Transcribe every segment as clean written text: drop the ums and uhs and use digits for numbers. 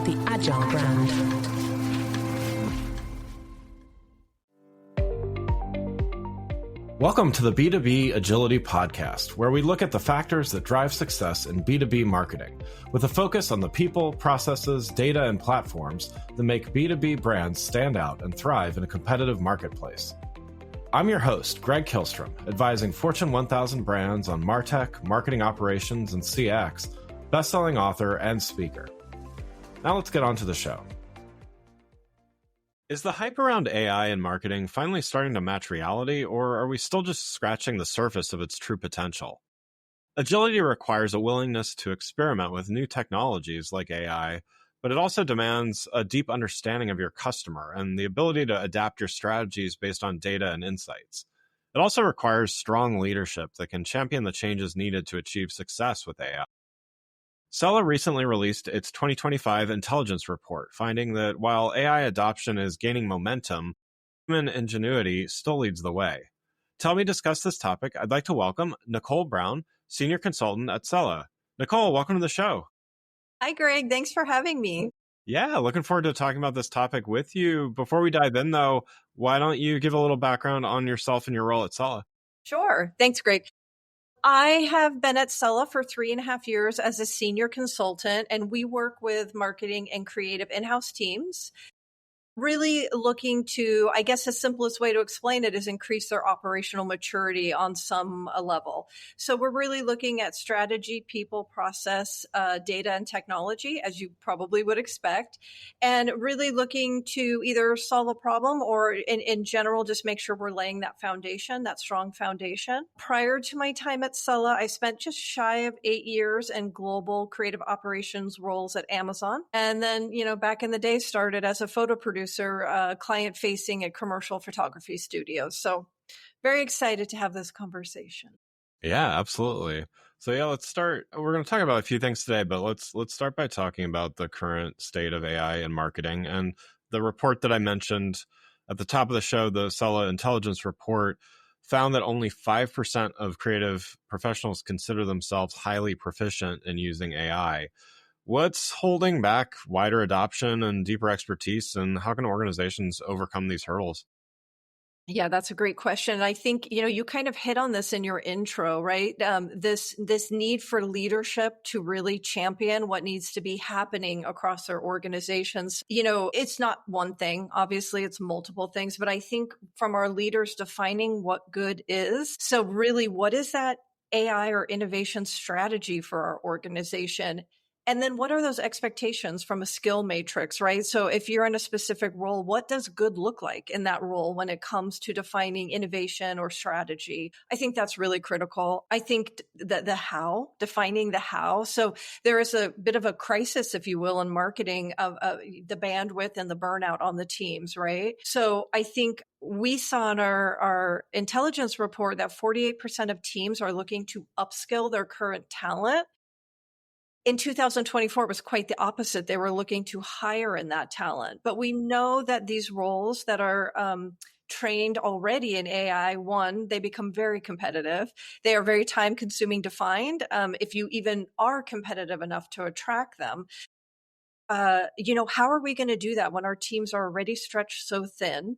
the agile brand. Welcome to the B2B Agility Podcast, where we look at the factors that drive success in B2B marketing, with a focus on the people, processes, data, and platforms that make B2B brands stand out and thrive in a competitive marketplace. I'm your host, Greg Kihlstrom, advising Fortune 1000 brands on MarTech, marketing operations, and CX, best-selling author and speaker. Now let's get on to the show. Is the hype around AI in marketing finally starting to match reality, or are we still just scratching the surface of its true potential? Agility requires a willingness to experiment with new technologies like AI, but it also demands a deep understanding of your customer and the ability to adapt your strategies based on data and insights. It also requires strong leadership that can champion the changes needed to achieve success with AI. Cella recently released its 2025 intelligence report, finding that while AI adoption is gaining momentum, human ingenuity still leads the way. To help me discuss this topic, I'd like to welcome Nickole Brown, Senior Consultant at Cella. Nickole, welcome to the show. Hi, Greg. Thanks for having me. Yeah, looking forward to talking about this topic with you. Before we dive in, though, why don't you give a little background on yourself and your role at Cella? Sure. Thanks, Greg. I have been at Cella for 3.5 years as a senior consultant, and we work with marketing and creative in-house teams. Really looking to, I guess the simplest way to explain it is increase their operational maturity on some level. So we're really looking at strategy, people, process, data, and technology, as you probably would expect, and really looking to either solve a problem or in general, just make sure we're laying that foundation, that strong foundation. Prior to my time at Cella, I spent just shy of 8 years in global creative operations roles at Amazon. And then, back in the day, started as a photo producer, client-facing at commercial photography studios. So very excited to have this conversation. Yeah, absolutely. So let's start. We're going to talk about a few things today, but let's start by talking about the current state of AI in marketing. And the report that I mentioned at the top of the show, the Cella Intelligence Report, found that only 5% of creative professionals consider themselves highly proficient in using AI. What's holding back wider adoption and deeper expertise, and how can organizations overcome these hurdles? Yeah, that's a great question. I think, you kind of hit on this in your intro, right? This need for leadership to really champion what needs to be happening across their organizations. It's not one thing. Obviously, it's multiple things. But I think from our leaders defining what good is. So really, what is that AI or innovation strategy for our organization? And then what are those expectations from a skill matrix, right? So if you're in a specific role, what does good look like in that role when it comes to defining innovation or strategy? I think that's really critical. I think that defining the how. So there is a bit of a crisis, if you will, in marketing of the bandwidth and the burnout on the teams, right? So I think we saw in our intelligence report that 48% of teams are looking to upskill their current talent. In 2024, it was quite the opposite. They were looking to hire in that talent. But we know that these roles that are trained already in AI, one, they become very competitive. They are very time consuming to find, if you even are competitive enough to attract them. How are we going to do that when our teams are already stretched so thin?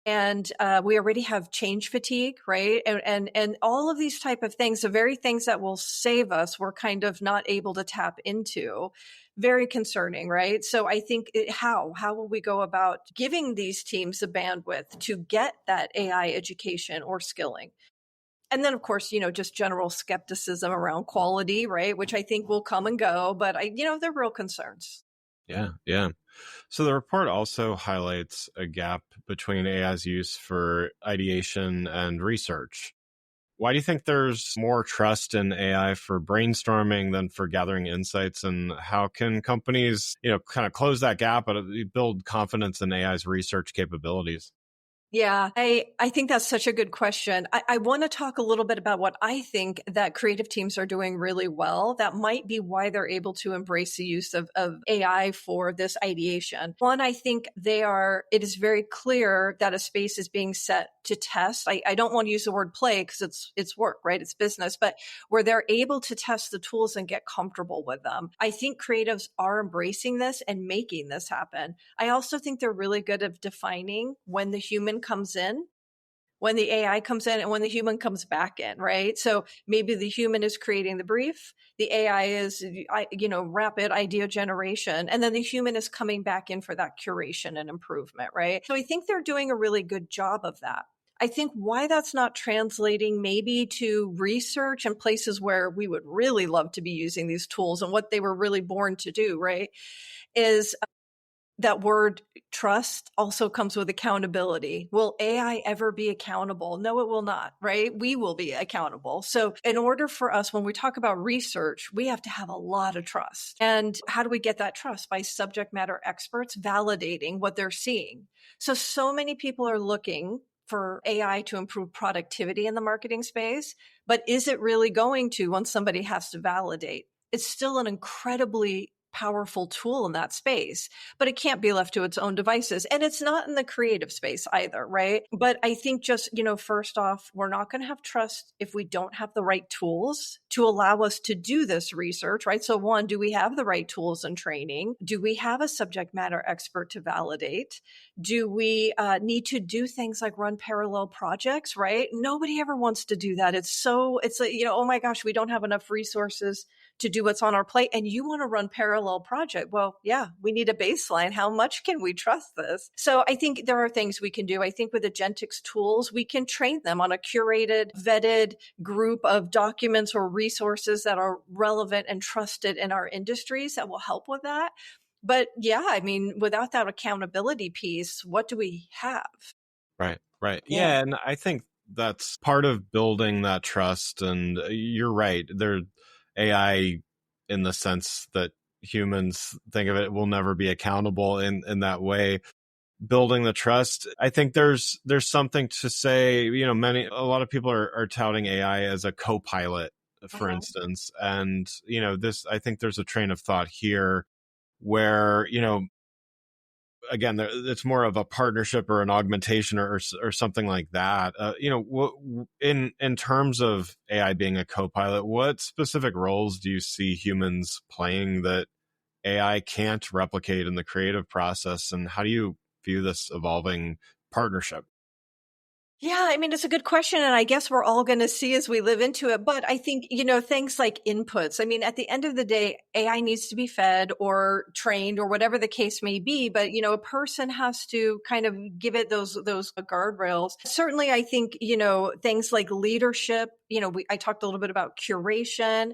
And we already have change fatigue, right? And all of these type of things, the very things that will save us, we're kind of not able to tap into. Very concerning, right? So I think how will we go about giving these teams the bandwidth to get that AI education or skilling? And then, of course, just general skepticism around quality, right? Which I think will come and go, but they're real concerns. Yeah. So the report also highlights a gap between AI's use for ideation and research. Why do you think there's more trust in AI for brainstorming than for gathering insights? And how can companies, kind of close that gap but build confidence in AI's research capabilities? Yeah, I think that's such a good question. I want to talk a little bit about what I think that creative teams are doing really well. That might be why they're able to embrace the use of AI for this ideation. One, I think it is very clear that a space is being set to test. I don't want to use the word play because it's work, right? It's business, but where they're able to test the tools and get comfortable with them. I think creatives are embracing this and making this happen. I also think they're really good at defining when the human comes in, when the AI comes in, and when the human comes back in, right? So maybe the human is creating the brief, the AI is, rapid idea generation, and then the human is coming back in for that curation and improvement, right? So I think they're doing a really good job of that. I think why that's not translating maybe to research and places where we would really love to be using these tools and what they were really born to do, right? Is that word trust also comes with accountability. Will AI ever be accountable? No, it will not, right? We will be accountable. So in order for us, when we talk about research, we have to have a lot of trust. And how do we get that trust? By subject matter experts validating what they're seeing. So many people are looking for AI to improve productivity in the marketing space, but is it really going to once somebody has to validate? It's still an incredibly powerful tool in that space, but it can't be left to its own devices. And it's not in the creative space either, right? But I think just, first off, we're not going to have trust if we don't have the right tools to allow us to do this research, right? So one, do we have the right tools and training? Do we have a subject matter expert to validate? Do we need to do things like run parallel projects, right? Nobody ever wants to do that. It's like, oh my gosh, we don't have enough resources to do what's on our plate, and you want to run parallel project. Well, yeah, we need a baseline. How much can we trust this? So I think there are things we can do. I think with Agentics tools, we can train them on a curated, vetted group of documents or resources that are relevant and trusted in our industries that will help with that. But yeah, I mean, without that accountability piece, what do we have? Right, right. Yeah. Yeah, and I think that's part of building that trust. And you're right. There, AI, in the sense that humans think of it, will never be accountable in that way. Building the trust, I think there's something to say. A lot of people are touting AI as a co-pilot, for Uh-huh. instance, and this. I think there's a train of thought here where again, it's more of a partnership or an augmentation or something like that. In terms of AI being a co-pilot, what specific roles do you see humans playing that AI can't replicate in the creative process, and how do you view this evolving partnership? Yeah, I mean, it's a good question. And I guess we're all going to see as we live into it. But I think, things like inputs. I mean, at the end of the day, AI needs to be fed or trained or whatever the case may be. But, a person has to kind of give it those guardrails. Certainly, I think, things like leadership, I talked a little bit about curation,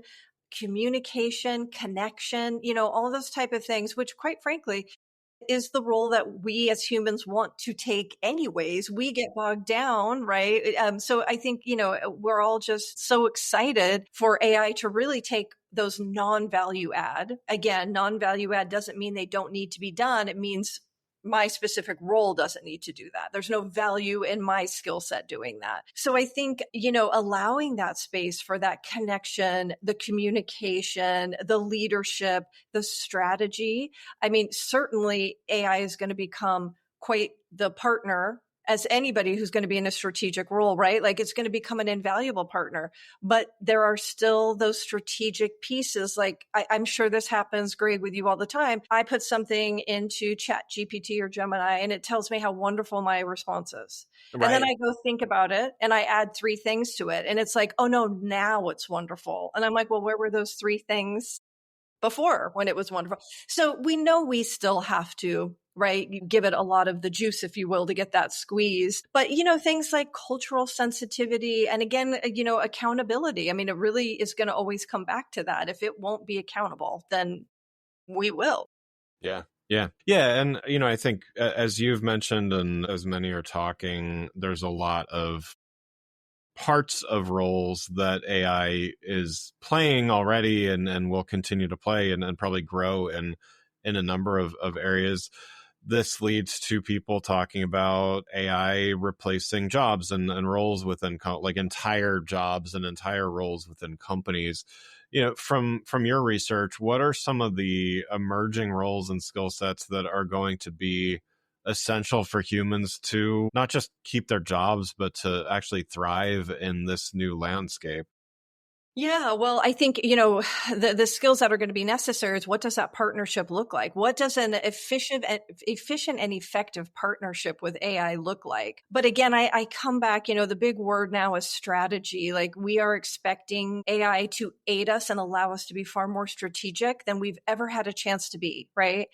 communication, connection, all those type of things, which quite frankly, is the role that we as humans want to take anyways. We get bogged down, right? So I think, we're all just so excited for AI to really take those non-value add. Again, non-value add doesn't mean they don't need to be done. It means my specific role doesn't need to do that. There's no value in my skill set doing that. So I think, allowing that space for that connection, the communication, the leadership, the strategy. I mean, certainly AI is going to become quite the partner as anybody who's going to be in a strategic role, right? Like it's going to become an invaluable partner, but there are still those strategic pieces. Like I'm sure this happens, Greg, with you all the time. I put something into Chat GPT or Gemini and it tells me how wonderful my response is. And then Right. I go think about it and I add three things to it. And it's like, oh no, now it's wonderful. And I'm like, well, where were those three things before when it was wonderful? So we know we still have to, right? You give it a lot of the juice, if you will, to get that squeeze. But, things like cultural sensitivity and again, accountability. I mean, it really is going to always come back to that. If it won't be accountable, then we will. Yeah. Yeah. Yeah. And, I think as you've mentioned, and as many are talking, there's a lot of parts of roles that AI is playing already and will continue to play and probably grow in a number of areas. this leads to people talking about AI replacing jobs and roles within like entire jobs and entire roles within companies. From your research, what are some of the emerging roles and skill sets that are going to be essential for humans to not just keep their jobs, but to actually thrive in this new landscape? Yeah, well, I think, the skills that are going to be necessary is, what does that partnership look like? What does an efficient and effective partnership with AI look like? But again, I come back, the big word now is strategy. Like, we are expecting AI to aid us and allow us to be far more strategic than we've ever had a chance to be, right?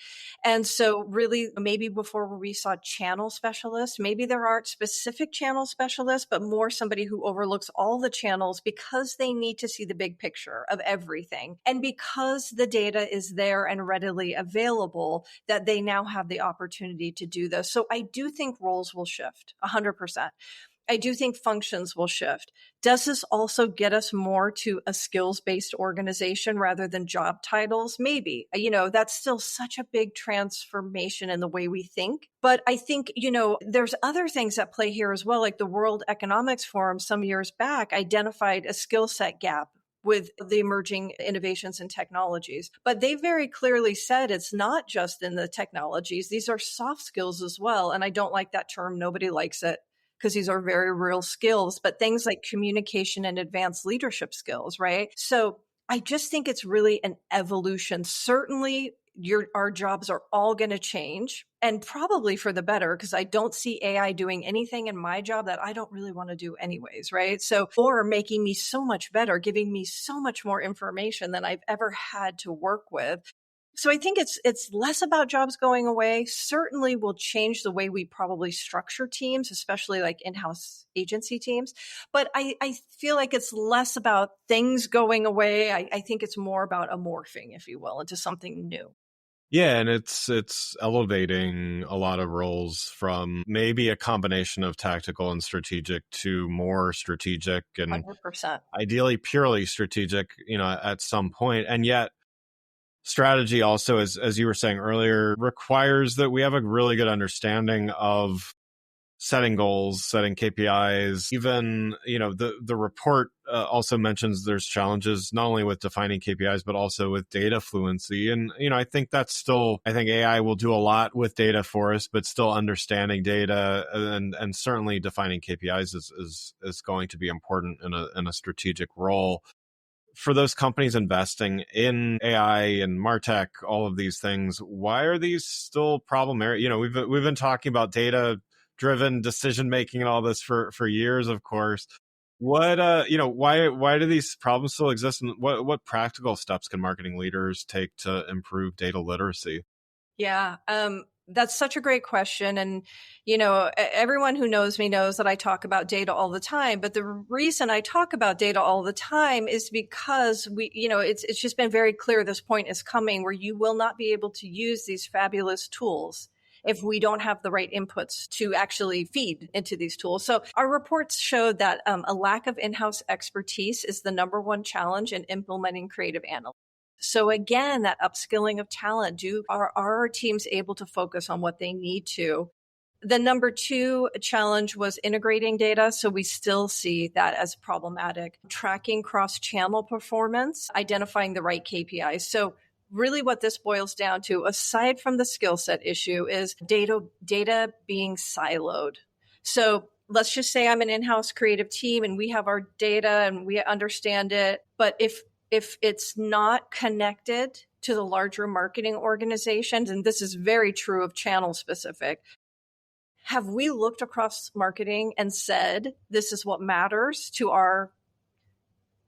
And so really, maybe before we saw channel specialists, maybe there aren't specific channel specialists, but more somebody who overlooks all the channels because they need to see the big picture of everything. And because the data is there and readily available, that they now have the opportunity to do this. So I do think roles will shift 100%. I do think functions will shift. Does this also get us more to a skills-based organization rather than job titles? Maybe. That's still such a big transformation in the way we think. But I think, there's other things at play here as well. Like the World Economics Forum some years back identified a skill set gap with the emerging innovations and technologies. But they very clearly said it's not just in the technologies. These are soft skills as well. And I don't like that term. Nobody likes it, because these are very real skills, but things like communication and advanced leadership skills, right? So I just think it's really an evolution. Certainly, our jobs are all going to change, and probably for the better, because I don't see AI doing anything in my job that I don't really want to do anyways, right? So, or making me so much better, giving me so much more information than I've ever had to work with. So I think it's less about jobs going away. Certainly will change the way we probably structure teams, especially like in-house agency teams. But I feel like it's less about things going away. I think it's more about a morphing, if you will, into something new. Yeah, and it's elevating a lot of roles from maybe a combination of tactical and strategic to more strategic and 100%. ideally purely strategic, at some point. And yet strategy also, as you were saying earlier, requires that we have a really good understanding of setting goals, setting KPIs. Even, the report also mentions there's challenges not only with defining KPIs, but also with data fluency. And, I think I think AI will do a lot with data for us, but still understanding data and certainly defining KPIs is going to be important in a strategic role. For those companies investing in AI and MarTech, all of these things, why are these still problematic? We've been talking about data driven decision making and all this for years, of course. What why do these problems still exist, and what practical steps can marketing leaders take to improve data literacy? Yeah, that's such a great question. And, everyone who knows me knows that I talk about data all the time. But the reason I talk about data all the time is because it's just been very clear this point is coming where you will not be able to use these fabulous tools if we don't have the right inputs to actually feed into these tools. So our reports showed that a lack of in-house expertise is the number one challenge in implementing creative analytics. So again, that upskilling of talent, are our teams able to focus on what they need to? The number two challenge was integrating data. So we still see that as problematic. Tracking cross-channel performance, identifying the right KPIs. So really what this boils down to, aside from the skill set issue, is data being siloed. So let's just say I'm an in-house creative team and we have our data and we understand it. But if it's not connected to the larger marketing organizations, and this is very true of channel specific, have we looked across marketing and said, this is what matters to our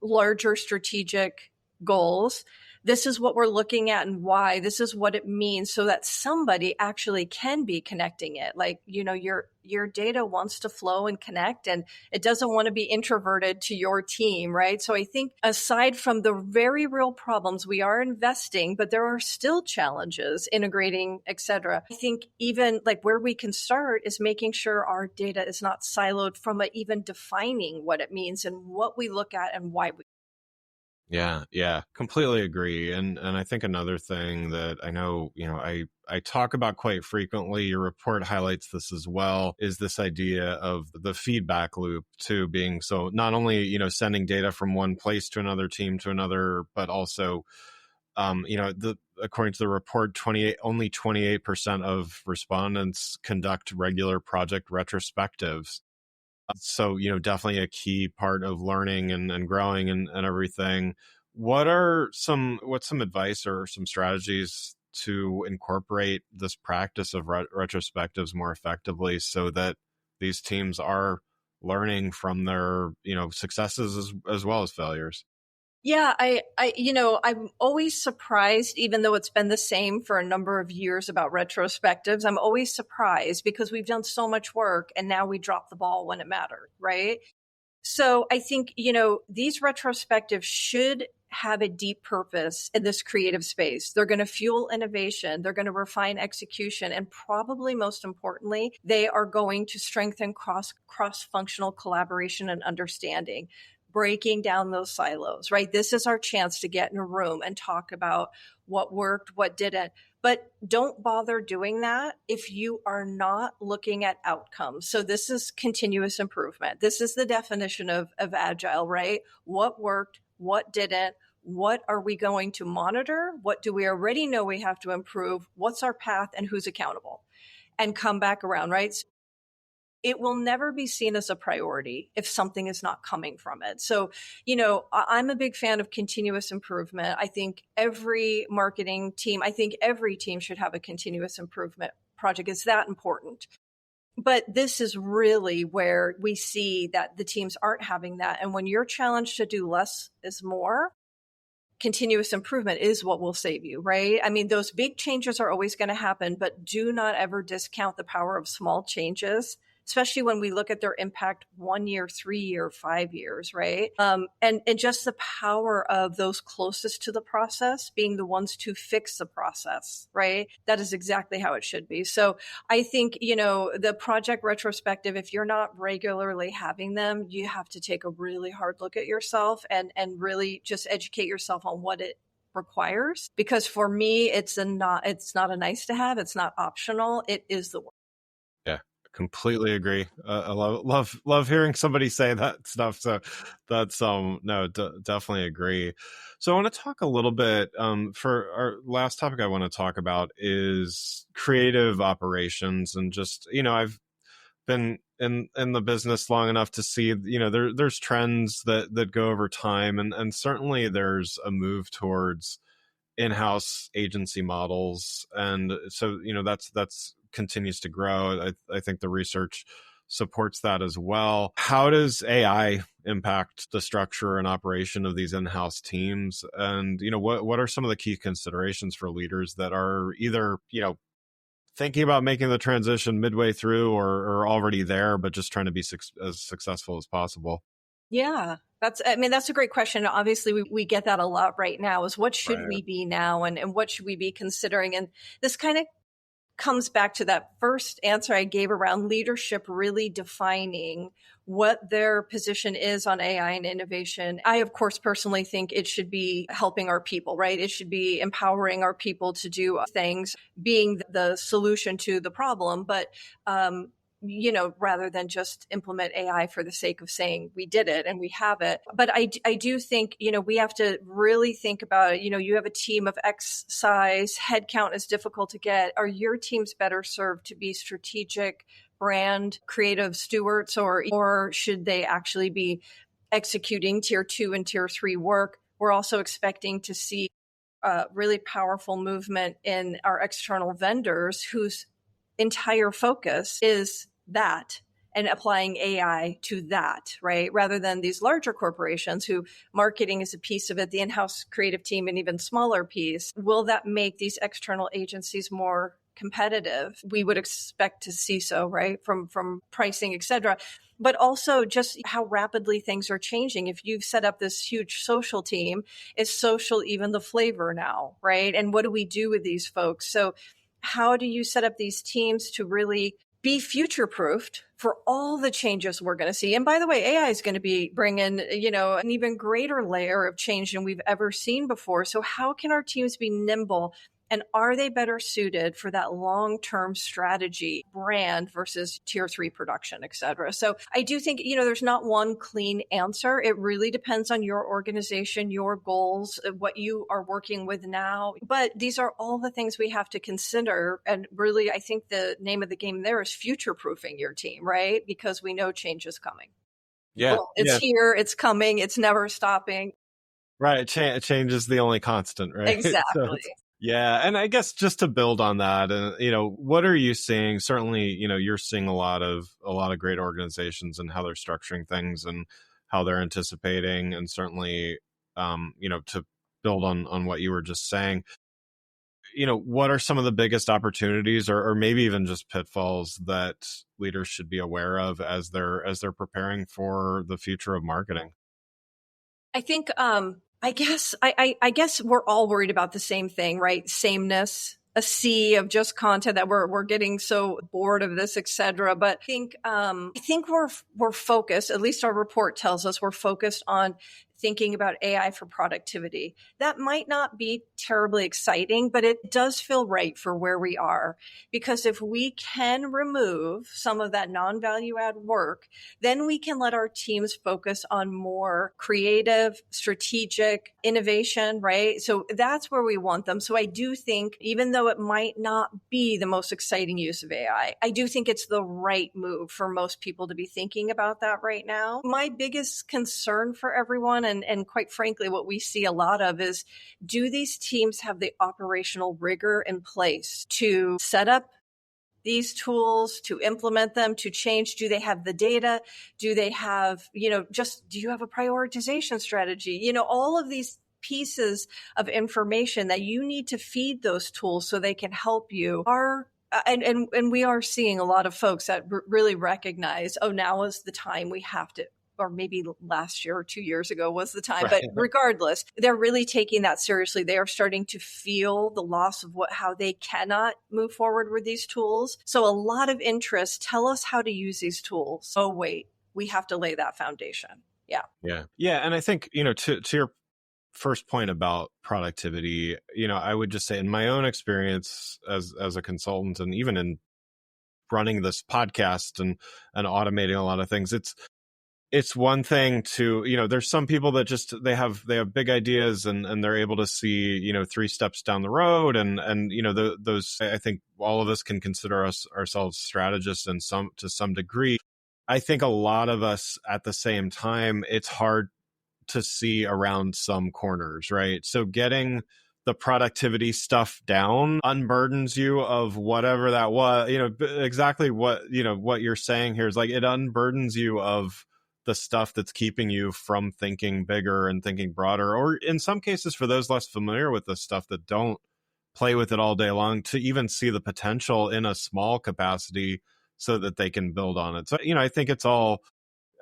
larger strategic goals? This is what we're looking at and why. This is what it means, so that somebody actually can be connecting it. Like, your data wants to flow and connect, and it doesn't want to be introverted to your team, right? So I think aside from the very real problems, we are investing, but there are still challenges integrating, et cetera. I think even like where we can start is making sure our data is not siloed from even defining what it means and what we look at and why we. Yeah, yeah, completely agree. And I think another thing that I know, I talk about quite frequently, your report highlights this as well, is this idea of the feedback loop too, being so not only, sending data from one place to another team to another, but also the according to the report, 28% of respondents conduct regular project retrospectives. So, definitely a key part of learning and growing and everything. What's some advice or some strategies to incorporate this practice of retrospectives more effectively so that these teams are learning from their, successes as well as failures? Yeah, I'm always surprised, even though it's been the same for a number of years about retrospectives. I'm always surprised because we've done so much work and now we drop the ball when it mattered, right? So I think, these retrospectives should have a deep purpose in this creative space. They're going to fuel innovation. They're going to refine execution. And probably most importantly, they are going to strengthen cross functional collaboration and understanding, breaking down those silos, right? This is our chance to get in a room and talk about what worked, what didn't. But don't bother doing that if you are not looking at outcomes. So this is continuous improvement. This is the definition of agile, right? What worked, what didn't, what are we going to monitor? What do we already know we have to improve? What's our path and who's accountable? And come back around, right? It will never be seen as a priority if something is not coming from it. So, I'm a big fan of continuous improvement. I think every marketing team, I think every team should have a continuous improvement project. It's that important. But this is really where we see that the teams aren't having that. And when you're challenged to do less is more, continuous improvement is what will save you, right? I mean, those big changes are always going to happen, but do not ever discount the power of small changes, especially when we look at their impact 1 year, 3 year, 5 years, right? And just the power of those closest to the process being the ones to fix the process, right? That is exactly how it should be. So I think, the project retrospective, if you're not regularly having them, you have to take a really hard look at yourself and really just educate yourself on what it requires. Because for me, it's not a nice to have. It's not optional. It is the work. Yeah, completely agree. I love hearing somebody say that stuff. So that's no, definitely agree. So I want to talk a little bit. For our last topic, I want to talk about is creative operations, and just I've been in the business long enough to see there's trends that go over time, and certainly there's a move towards in-house agency models, and so that's continues to grow. I think the research supports that as well. How does AI impact the structure and operation of these in-house teams, and what are some of the key considerations for leaders that are either thinking about making the transition midway through or already there, but just trying to be as successful as possible? Yeah, that's a great question. Obviously, we get that a lot right now is what should Right. we be now and what should we be considering? And this kind of comes back to that first answer I gave around leadership really defining what their position is on AI and innovation. I, of course, personally think it should be helping our people, right? It should be empowering our people to do things, being the solution to the problem. But, rather than just implement AI for the sake of saying we did it and we have it. But I do think, we have to really think about it. You have a team of X size, headcount is difficult to get. Are your teams better served to be strategic, brand, creative stewards, or should they actually be executing tier 2 and tier 3 work? We're also expecting to see really powerful movement in our external vendors whose entire focus is that and applying AI to that, right? Rather than these larger corporations who marketing is a piece of it, the in-house creative team, an even smaller piece. Will that make these external agencies more competitive? We would expect to see so, right? From pricing, et cetera. But also just how rapidly things are changing. If you've set up this huge social team, is social even the flavor now, right? And what do we do with these folks? So how do you set up these teams to really be future proofed for all the changes we're going to see. And by the way, AI is going to be bringing, an even greater layer of change than we've ever seen before. So how can our teams be nimble? And are they better suited for that long-term strategy, brand versus tier 3 production, et cetera? So I do think, there's not one clean answer. It really depends on your organization, your goals, what you are working with now. But these are all the things we have to consider. And really, I think the name of the game there is future-proofing your team, right? Because we know change is coming. Yeah. Well, it's here, it's coming, it's never stopping. Right. Change is the only constant, right? So Exactly. yeah. And I guess just to build on that, and what are you seeing? Certainly, you're seeing a lot of great organizations and how they're structuring things and how they're anticipating, and certainly, to build on what you were just saying, what are some of the biggest opportunities or maybe even just pitfalls that leaders should be aware of as they're preparing for the future of marketing? I think I guess we're all worried about the same thing, right? Sameness, a sea of just content that we're getting so bored of this, et cetera. But I think we're focused, at least our report tells us we're focused on thinking about AI for productivity. That might not be terribly exciting, but it does feel right for where we are. Because if we can remove some of that non-value add work, then we can let our teams focus on more creative, strategic innovation, right? So that's where we want them. So I do think, even though it might not be the most exciting use of AI, I do think it's the right move for most people to be thinking about that right now. My biggest concern for everyone, and quite frankly, what we see a lot of is, do these teams have the operational rigor in place to set up these tools, to implement them, to change? Do they have the data? Do they have, do you have a prioritization strategy? All of these pieces of information that you need to feed those tools so they can help you are, and we are seeing a lot of folks that really recognize, oh, now is the time we have to, or maybe last year or 2 years ago was the time. Right. But regardless, they're really taking that seriously. They are starting to feel the loss of how they cannot move forward with these tools. So a lot of interest. Tell us how to use these tools. Oh, wait, we have to lay that foundation. Yeah. Yeah. And I think, to your first point about productivity, I would just say, in my own experience as a consultant, and even in running this podcast and automating a lot of things, it's one thing to, there's some people that just, they have big ideas and they're able to see, 3 steps down the road. And those, I think all of us can consider ourselves strategists to some degree. I think a lot of us at the same time, it's hard to see around some corners, right? So getting the productivity stuff down unburdens you of whatever that was, exactly what you're saying here is like, it unburdens you of the stuff that's keeping you from thinking bigger and thinking broader, or in some cases, for those less familiar with this stuff that don't play with it all day long, to even see the potential in a small capacity so that they can build on it. So, I think it's all,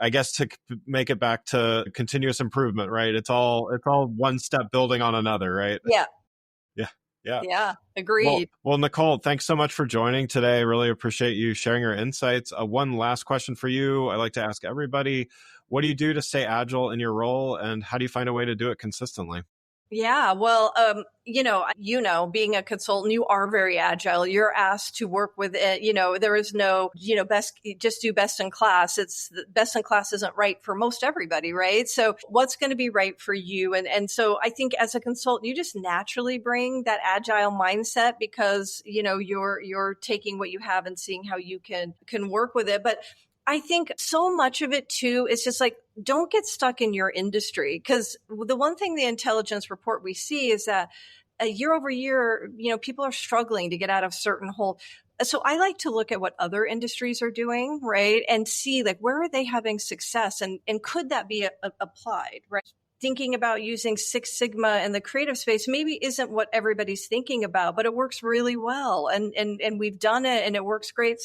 I guess, to make it back to continuous improvement, right? It's all one step building on another, right? Yeah. Yeah. Yeah. Yeah. Well, Agreed. Nickole, thanks so much for joining today. I really appreciate you sharing your insights. One last question for you. I like to ask everybody, what do you do to stay agile in your role, and how do you find a way to do it consistently? Yeah, well, being a consultant, you are very agile. You're asked to work with it. There is no, just do best in class. It's best in class isn't right for most everybody, right? So what's going to be right for you? And so I think as a consultant, you just naturally bring that agile mindset because, you're taking what you have and seeing how you can work with it. But I think so much of it too is just like, don't get stuck in your industry. Because the one thing the intelligence report we see is that year over year, people are struggling to get out of certain hole. So I like to look at what other industries are doing, right? And see like, where are they having success, and could that be applied, right? Thinking about using Six Sigma in the creative space maybe isn't what everybody's thinking about, but it works really well. And we've done it and it works great.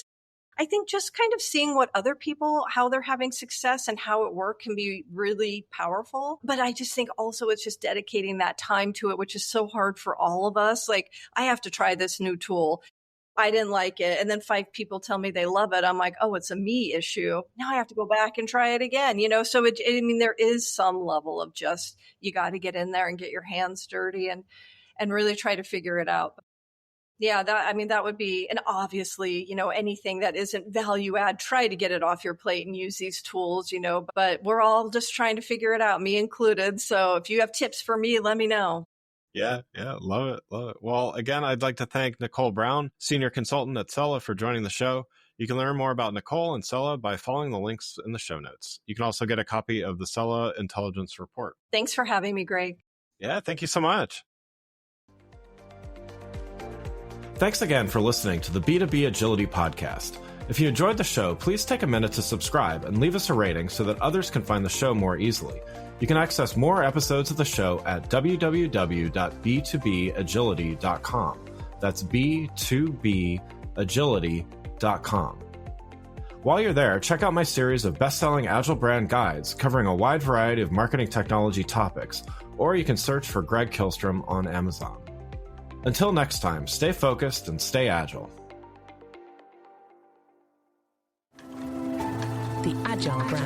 I think just kind of seeing what other people, how they're having success and how it works can be really powerful. But I just think also it's just dedicating that time to it, which is so hard for all of us. Like, I have to try this new tool. I didn't like it. And then 5 people tell me they love it. I'm like, oh, it's a me issue. Now I have to go back and try it again. So I mean, there is some level of just, you got to get in there and get your hands dirty and really try to figure it out. Yeah, that would be, and obviously, anything that isn't value add, try to get it off your plate and use these tools, but we're all just trying to figure it out, me included. So if you have tips for me, let me know. Yeah, love it, love it. Well, again, I'd like to thank Nickole Brown, Senior Consultant at Cella, for joining the show. You can learn more about Nickole and Cella by following the links in the show notes. You can also get a copy of the Cella Intelligence Report. Thanks for having me, Greg. Yeah, thank you so much. Thanks again for listening to the B2B Agility Podcast. If you enjoyed the show, please take a minute to subscribe and leave us a rating so that others can find the show more easily. You can access more episodes of the show at www.b2bagility.com. That's b2bagility.com. While you're there, check out my series of best-selling Agile brand guides covering a wide variety of marketing technology topics, or you can search for Greg Kihlstrom on Amazon. Until next time, stay focused and stay agile. The Agile Brand.